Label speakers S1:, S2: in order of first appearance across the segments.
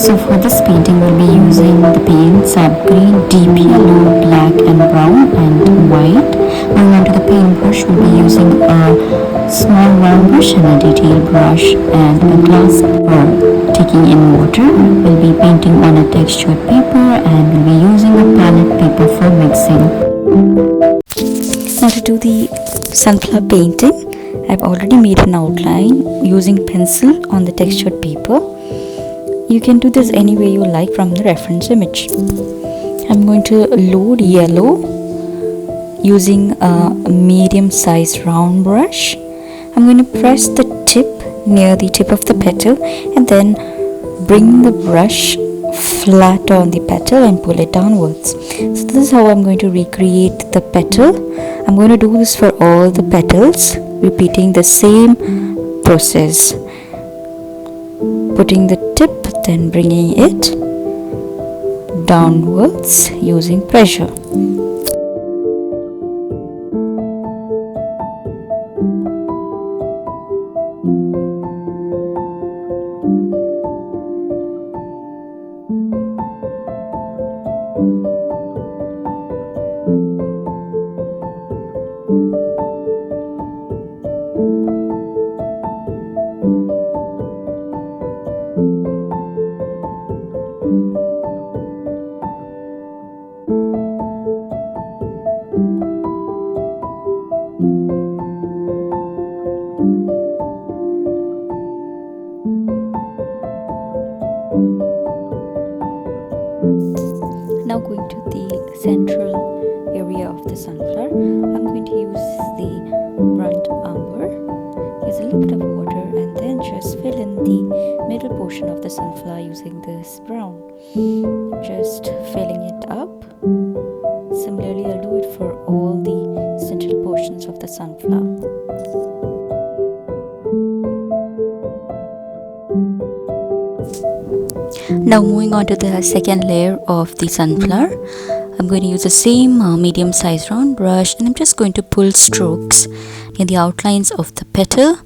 S1: So for this painting we'll be using the paint Sap Green, deep yellow, black and brown and white. Moving on to the paintbrush, we'll be using a small round brush and a detail brush and a glass for taking in water. We'll be painting on a textured paper and we'll be using a palette paper for mixing. Now to do the sunflower painting, I've already made an outline using pencil on the textured paper. You can do this any way you like from the reference image. I'm going to load yellow using a medium sized round brush. I'm going to press the tip near the tip of the petal and then bring the brush flat on the petal and pull it downwards. So this is how I'm going to recreate the petal. I'm going to do this for all the petals, repeating the same process. Putting the tip, then bringing it downwards using pressure. Now going to the central area of the sunflower, I'm going to use the burnt umber, use a little bit of water and then just fill in the middle portion of the sunflower using this brown. Just filling it up. Similarly, I'll do it for all the central portions of the sunflower. Now moving on to the second layer of the sunflower, I'm going to use the same medium sized round brush and I'm just going to pull strokes near the outlines of the petal,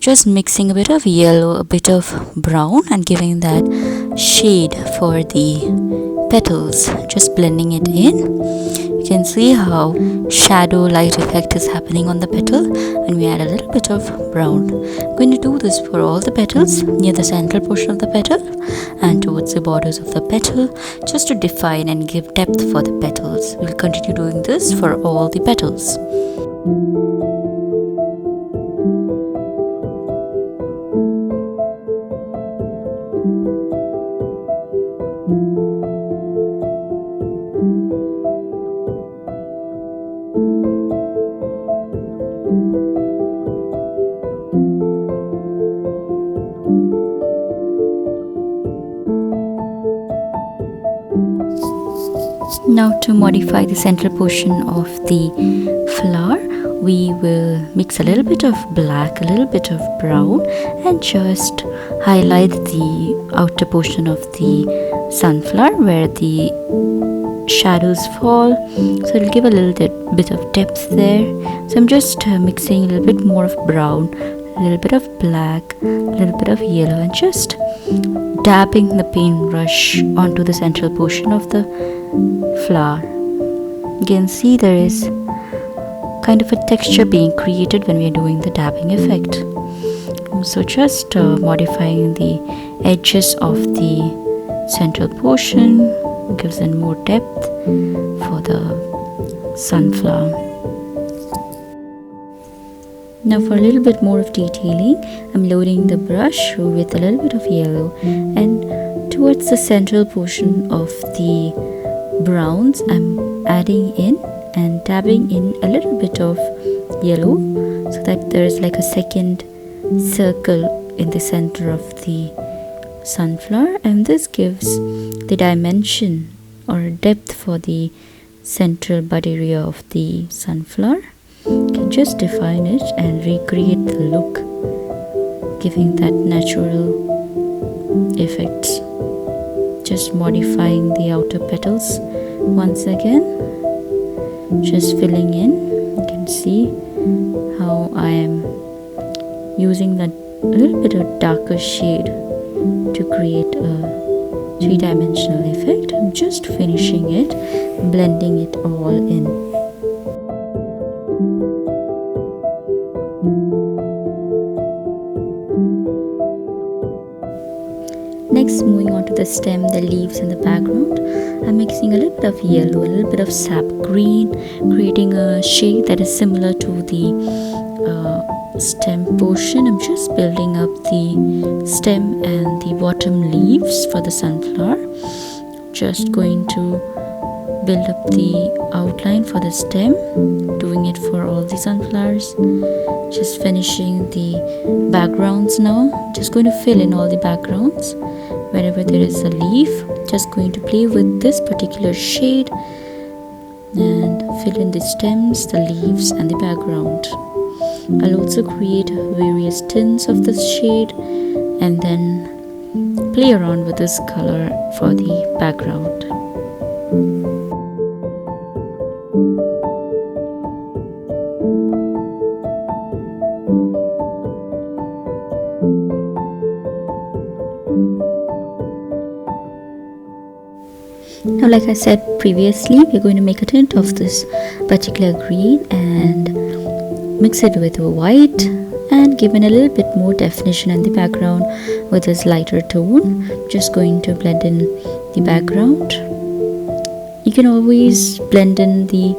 S1: just mixing a bit of yellow, a bit of brown and giving that shade for the petals, just blending it in. You can see how shadow light effect is happening on the petal and we add a little bit of brown. I'm going to do this for all the petals near the central portion of the petal and towards the borders of the petal, just to define and give depth for the petals. We'll continue doing this for all the petals. Now to modify the central portion of the flower, we will mix a little bit of black, a little bit of brown and just highlight the outer portion of the sunflower where the shadows fall. So it'll give a little bit of depth there. So I'm just mixing a little bit more of brown, a little bit of black, a little bit of yellow and just dabbing the paintbrush onto the central portion of the flower. You can see there is kind of a texture being created when we are doing the dabbing effect. So just modifying the edges of the central portion gives it more depth for the sunflower. Now for a little bit more of detailing, I'm loading the brush with a little bit of yellow and towards the central portion of the browns I'm adding in and dabbing in a little bit of yellow so that there is like a second circle in the center of the sunflower, and this gives the dimension or depth for the central bud area of the sunflower. You can just define it and recreate the look, giving that natural effect. Just modifying the outer petals once again, just filling in. You can see how I am using that little bit of darker shade to create a three-dimensional effect. I'm just finishing it, blending it all in. Next, moving on to the stem, the leaves and the background, I'm mixing a little bit of yellow, a little bit of sap green, creating a shade that is similar to the stem portion. I'm just building up the stem and the bottom leaves for the sunflower. Just going to build up the outline for the stem, doing it for all the sunflowers. Just finishing the backgrounds now. Just going to fill in all the backgrounds. Wherever there is a leaf, just going to play with this particular shade and fill in the stems, the leaves and the background. I'll also create various tints of this shade and then play around with this color for the background. Now, like I said previously, we're going to make a tint of this particular green and mix it with white and give it a little bit more definition in the background with this lighter tone. Just going to blend in the background. You can always blend in the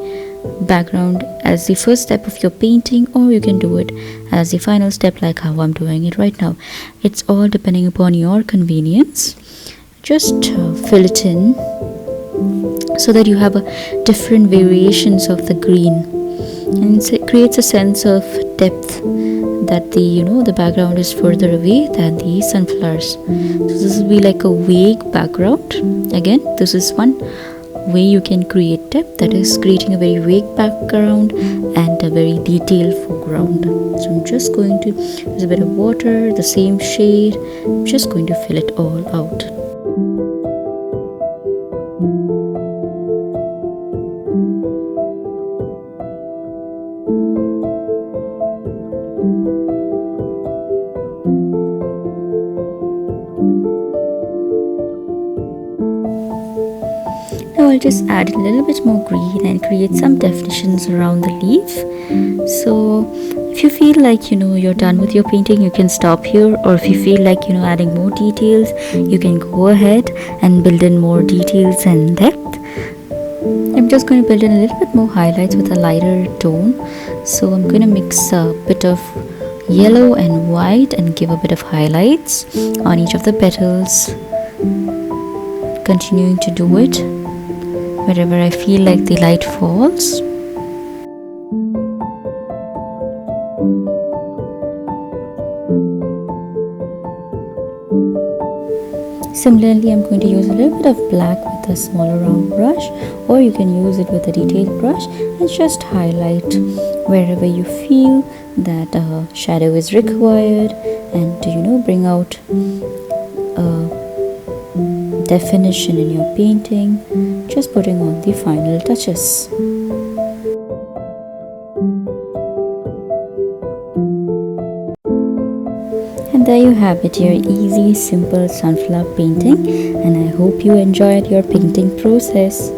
S1: background as the first step of your painting, or you can do it as the final step like how I'm doing it right now. It's all depending upon your convenience. Just fill it in so that you have different variations of the green, and it creates a sense of depth that the background is further away than the sunflowers. So this will be like a vague background. Again, this is one way you can create depth, that is creating a very vague background and a very detailed foreground. So I'm just going to use a bit of water, the same shade. I'm just going to fill it all out. Now I'll just add a little bit more green and create some definitions around the leaf. So if you feel like you're done with your painting, you can stop here, or if you feel like adding more details, you can go ahead and build in more details and depth. I'm just going to build in a little bit more highlights with a lighter tone. So I'm going to mix a bit of yellow and white and give a bit of highlights on each of the petals, continuing to do it wherever I feel like the light falls. Similarly, I'm going to use a little bit of black with a smaller round brush, or you can use it with a detailed brush and just highlight wherever you feel that a shadow is required, and to bring out definition in your painting, just putting on the final touches. And there you have it, your easy, simple sunflower painting, and I hope you enjoyed your painting process.